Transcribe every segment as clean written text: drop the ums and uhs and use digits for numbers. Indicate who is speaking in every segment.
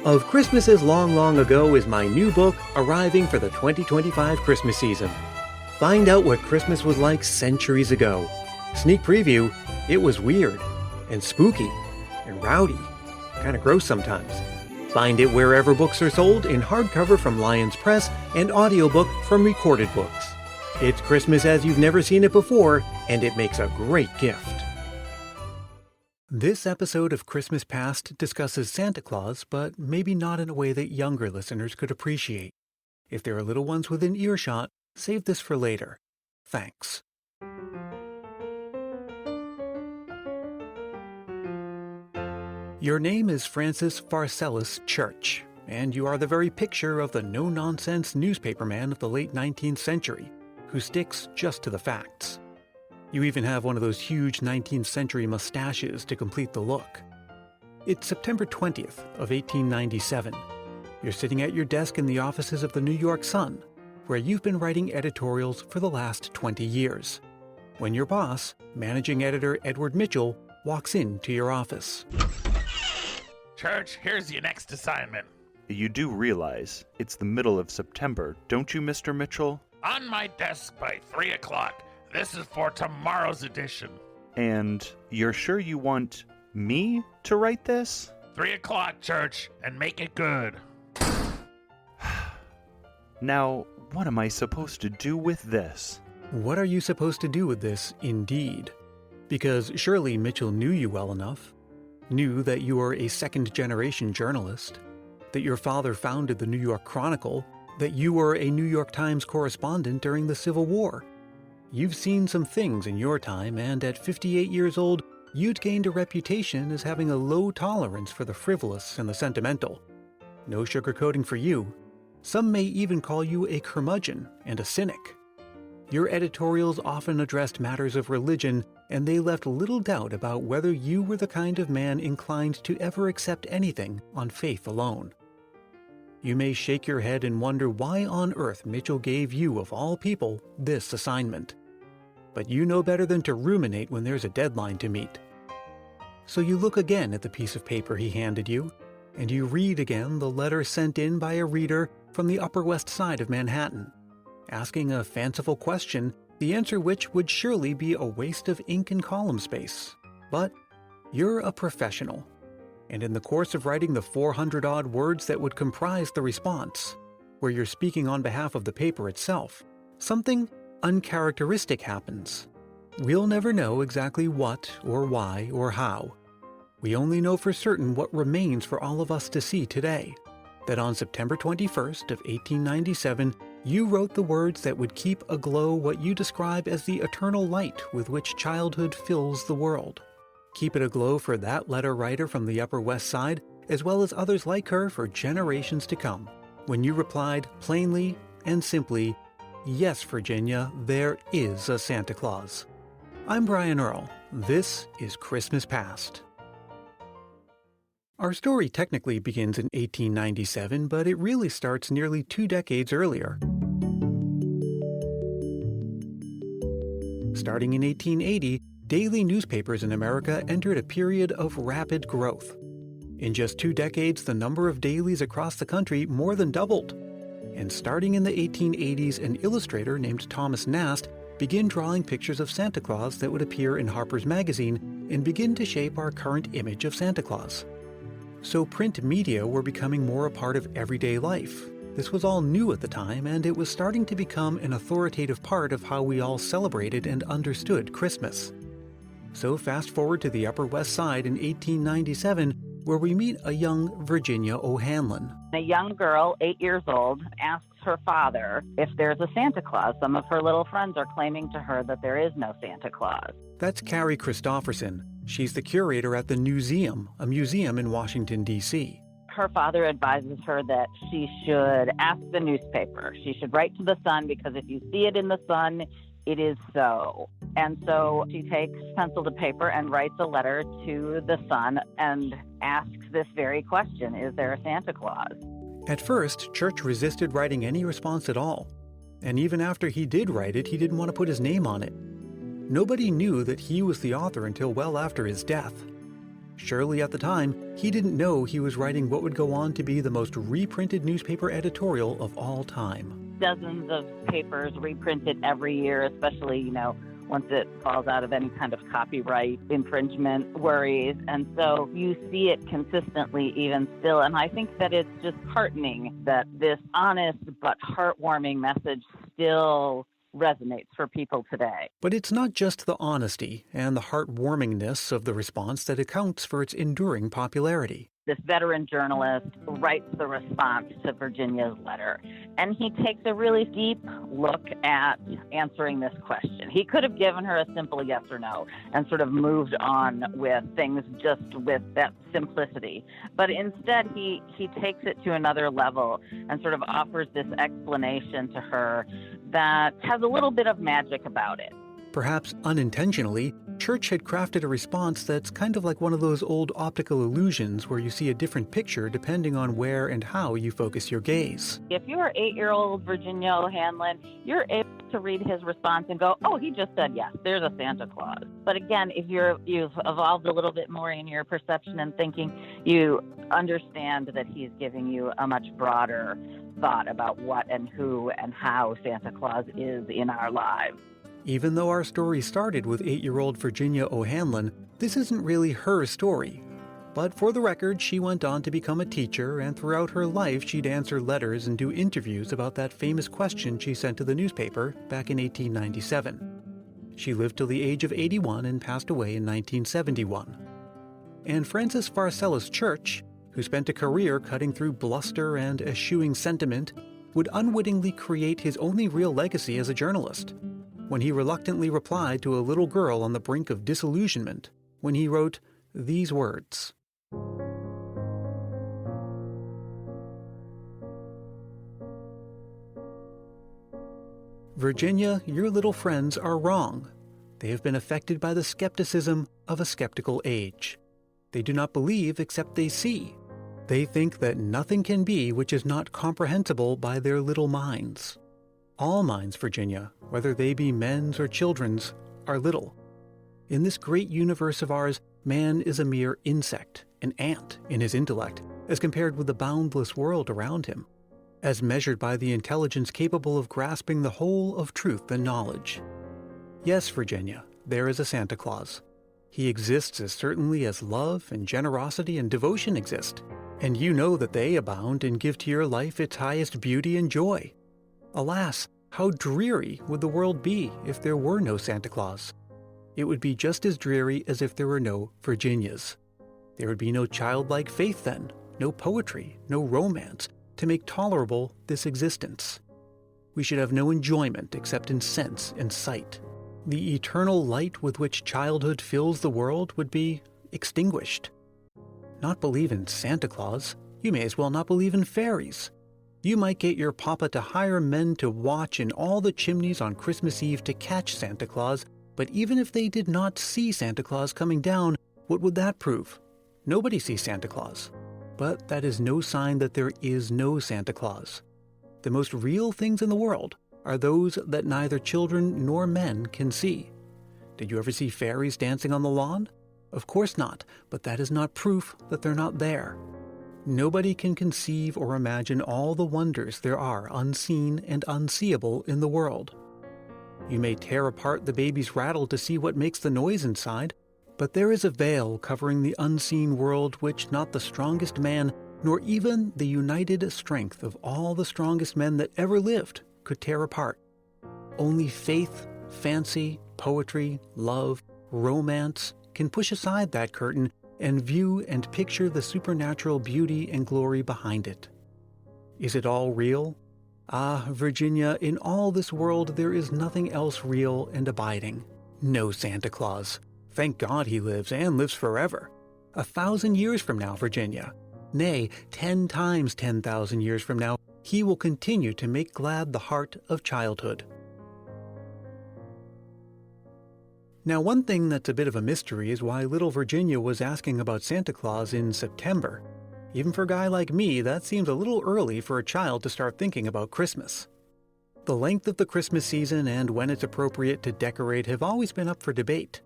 Speaker 1: Of Christmases Long, Long Ago is my new book arriving for the 2025 Christmas season. Find out what Christmas was like centuries ago. Sneak preview, it was weird and spooky and rowdy, kind of gross sometimes. Find it wherever books are sold in hardcover from Lions Press and audiobook from Recorded Books. It's Christmas as you've never seen it before, and it makes a great gift. This episode of Christmas Past discusses Santa Claus, but maybe not in a way that younger listeners could appreciate. If there are little ones within earshot, save this for later. Thanks. Your name is Francis Pharcellus Church, and you are the very picture of the no-nonsense newspaperman of the late 19th century, who sticks just to the facts. You even have one of those huge 19th century mustaches to complete the look. It's September 20th of 1897. You're sitting at your desk in the offices of the New York Sun, where you've been writing editorials for the last 20 years, when your boss, managing editor Edward Mitchell, walks into your office.
Speaker 2: Church, here's your next assignment.
Speaker 3: You do realize it's the middle of September, don't you, Mr. Mitchell?
Speaker 2: On my desk by 3 o'clock. This is for tomorrow's edition.
Speaker 3: And you're sure you want me to write this?
Speaker 2: 3 o'clock, Church, and make it good.
Speaker 3: Now, what am I supposed to do with this?
Speaker 1: What are you supposed to do with this, indeed? Because surely Mitchell knew you well enough. Knew that you were a second-generation journalist, that your father founded the New York Chronicle, that you were a New York Times correspondent during the Civil War. You've seen some things in your time, and at 58 years old, you'd gained a reputation as having a low tolerance for the frivolous and the sentimental. No sugarcoating for you. Some may even call you a curmudgeon and a cynic. Your editorials often addressed matters of religion, and they left little doubt about whether you were the kind of man inclined to ever accept anything on faith alone. You may shake your head and wonder why on earth Mitchell gave you, of all people, this assignment. But you know better than to ruminate when there's a deadline to meet. So you look again at the piece of paper he handed you, and you read again the letter sent in by a reader from the Upper West Side of Manhattan, asking a fanciful question, the answer which would surely be a waste of ink and column space. But you're a professional, and in the course of writing the 400-odd words that would comprise the response, where you're speaking on behalf of the paper itself, something uncharacteristic happens. We'll never know exactly what or why or how. We only know for certain what remains for all of us to see today, that on September 21st of 1897, you wrote the words that would keep aglow what you describe as the eternal light with which childhood fills the world. Keep it aglow for that letter writer from the Upper West Side, as well as others like her for generations to come, when you replied plainly and simply, "Yes, Virginia, there is a Santa Claus." I'm Brian Earl. This is Christmas Past. Our story technically begins in 1897, but it really starts nearly 2 decades earlier. Starting in 1880, daily newspapers in America entered a period of rapid growth. In just 2 decades, the number of dailies across the country more than doubled. And starting in the 1880s, an illustrator named Thomas Nast began drawing pictures of Santa Claus that would appear in Harper's Magazine and begin to shape our current image of Santa Claus. So print media were becoming more a part of everyday life. This was all new at the time, and it was starting to become an authoritative part of how we all celebrated and understood Christmas. So fast forward to the Upper West Side in 1897, where we meet a young Virginia O'Hanlon.
Speaker 4: A young girl, 8 years old, asks her father if there's a Santa Claus. Some of her little friends are claiming to her that there is no Santa Claus.
Speaker 1: That's Carrie Christopherson. She's the curator at the Newseum, a museum in Washington, D.C.
Speaker 4: Her father advises her that she should ask the newspaper. She should write to the Sun, because if you see it in the Sun, it is so. And so she takes pencil to paper and writes a letter to the Sun and asks this very question: is there a Santa Claus?
Speaker 1: At first, Church resisted writing any response at all. And even after he did write it, he didn't want to put his name on it. Nobody knew that he was the author until well after his death. Surely at the time, he didn't know he was writing what would go on to be the most reprinted newspaper editorial of all time.
Speaker 4: Dozens of papers reprinted every year, especially, once it falls out of any kind of copyright infringement worries. And so you see it consistently even still. And I think that it's just heartening that this honest but heartwarming message still resonates for people today.
Speaker 1: But it's not just the honesty and the heartwarmingness of the response that accounts for its enduring popularity.
Speaker 4: This veteran journalist writes the response to Virginia's letter, and he takes a really deep look at answering this question. He could have given her a simple yes or no and sort of moved on with things just with that simplicity. But instead, he takes it to another level and sort of offers this explanation to her that has a little bit of magic about it.
Speaker 1: Perhaps unintentionally, Church had crafted a response that's kind of like one of those old optical illusions where you see a different picture depending on where and how you focus your gaze.
Speaker 4: If you're 8-year-old Virginia O'Hanlon, you're able to read his response and go, oh, he just said yes, there's a Santa Claus. But again, if you've evolved a little bit more in your perception and thinking, you understand that he's giving you a much broader thought about what and who and how Santa Claus is in our lives.
Speaker 1: Even though our story started with 8-year-old Virginia O'Hanlon, this isn't really her story. But for the record, she went on to become a teacher, and throughout her life she'd answer letters and do interviews about that famous question she sent to the newspaper back in 1897. She lived till the age of 81 and passed away in 1971. And Francis Pharcellus Church, who spent a career cutting through bluster and eschewing sentiment, would unwittingly create his only real legacy as a journalist, when he reluctantly replied to a little girl on the brink of disillusionment, when he wrote these words. Virginia, your little friends are wrong. They have been affected by the skepticism of a skeptical age. They do not believe except they see. They think that nothing can be which is not comprehensible by their little minds. All minds, Virginia, whether they be men's or children's, are little. In this great universe of ours, man is a mere insect, an ant in his intellect, as compared with the boundless world around him, as measured by the intelligence capable of grasping the whole of truth and knowledge. Yes, Virginia, there is a Santa Claus. He exists as certainly as love and generosity and devotion exist, and you know that they abound and give to your life its highest beauty and joy. Alas, how dreary would the world be if there were no Santa Claus? It would be just as dreary as if there were no Virginias. There would be no childlike faith then, no poetry, no romance, to make tolerable this existence. We should have no enjoyment except in sense and sight. The eternal light with which childhood fills the world would be extinguished. Not believe in Santa Claus, you may as well not believe in fairies. You might get your papa to hire men to watch in all the chimneys on Christmas Eve to catch Santa Claus, but even if they did not see Santa Claus coming down, what would that prove? Nobody sees Santa Claus. But that is no sign that there is no Santa Claus. The most real things in the world are those that neither children nor men can see. Did you ever see fairies dancing on the lawn? Of course not, but that is not proof that they're not there. Nobody can conceive or imagine all the wonders there are unseen and unseeable in the world. You may tear apart the baby's rattle to see what makes the noise inside, but there is a veil covering the unseen world which not the strongest man, nor even the united strength of all the strongest men that ever lived, could tear apart. Only faith, fancy, poetry, love, romance can push aside that curtain and view and picture the supernatural beauty and glory behind it. Is it all real? Ah, Virginia, in all this world there is nothing else real and abiding. No Santa Claus. Thank God he lives, and lives forever. 1,000 years from now, Virginia, nay, 10 times 10,000 years from now, he will continue to make glad the heart of childhood. Now, one thing that's a bit of a mystery is why little Virginia was asking about Santa Claus in September. Even for a guy like me, that seems a little early for a child to start thinking about Christmas. The length of the Christmas season and when it's appropriate to decorate have always been up for debate.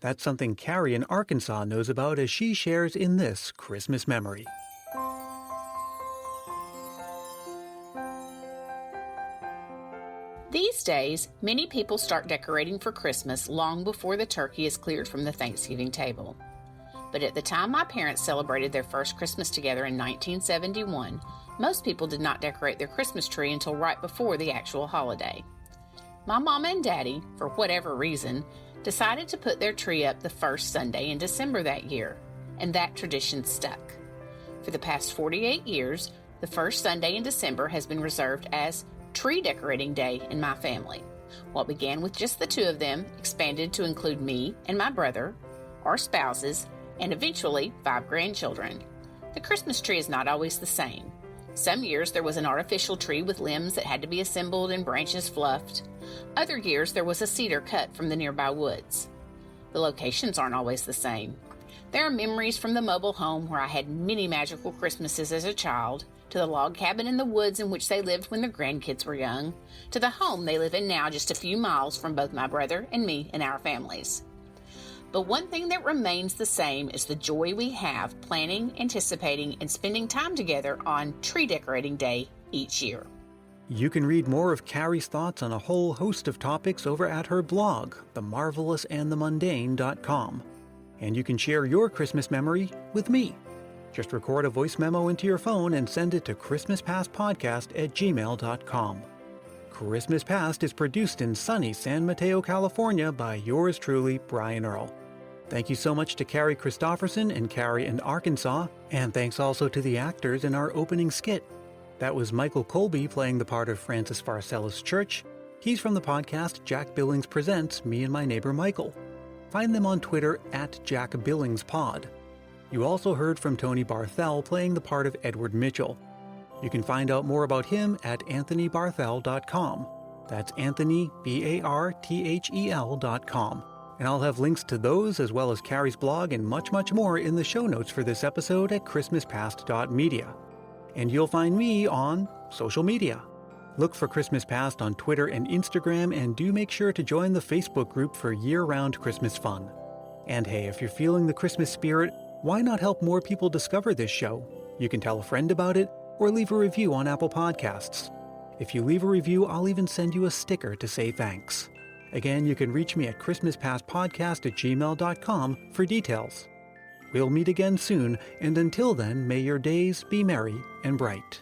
Speaker 1: That's something Carrie in Arkansas knows about as she shares in this Christmas memory.
Speaker 5: These days, many people start decorating for Christmas long before the turkey is cleared from the Thanksgiving table. But at the time my parents celebrated their first Christmas together in 1971, most people did not decorate their Christmas tree until right before the actual holiday. My mama and daddy, for whatever reason, decided to put their tree up the first Sunday in December that year, and that tradition stuck. For the past 48 years, the first Sunday in December has been reserved as Tree Decorating Day in my family. What began with just the two of them expanded to include me and my brother, our spouses, and eventually 5 grandchildren. The Christmas tree is not always the same. Some years there was an artificial tree with limbs that had to be assembled and branches fluffed. Other years there was a cedar cut from the nearby woods. The locations aren't always the same. There are memories from the mobile home where I had many magical Christmases as a child, to the log cabin in the woods in which they lived when their grandkids were young, to the home they live in now just a few miles from both my brother and me and our families. But one thing that remains the same is the joy we have planning, anticipating, and spending time together on Tree Decorating Day each year.
Speaker 1: You can read more of Carrie's thoughts on a whole host of topics over at her blog, themarvelousandthemundane.com. And you can share your Christmas memory with me. Just record a voice memo into your phone and send it to christmaspastpodcast@gmail.com. Christmas Past is produced in sunny San Mateo, California by yours truly, Brian Earl. Thank you so much to Carrie Christopherson and Carrie in Arkansas, and thanks also to the actors in our opening skit. That was Michael Colby playing the part of Francis Pharcellus Church. He's from the podcast Jack Billings Presents Me and My Neighbor Michael. Find them on Twitter @JackBillingsPod. You also heard from Tony Barthel playing the part of Edward Mitchell. You can find out more about him at anthonybarthel.com. That's Anthony, BARTHEL.com. And I'll have links to those as well as Carrie's blog and much, much more in the show notes for this episode at christmaspast.media. And you'll find me on social media. Look for Christmas Past on Twitter and Instagram, and do make sure to join the Facebook group for year-round Christmas fun. And hey, if you're feeling the Christmas spirit, why not help more people discover this show? You can tell a friend about it, or leave a review on Apple Podcasts. If you leave a review, I'll even send you a sticker to say thanks. Again, you can reach me at christmaspastpodcast@gmail.com for details. We'll meet again soon, and until then, may your days be merry and bright.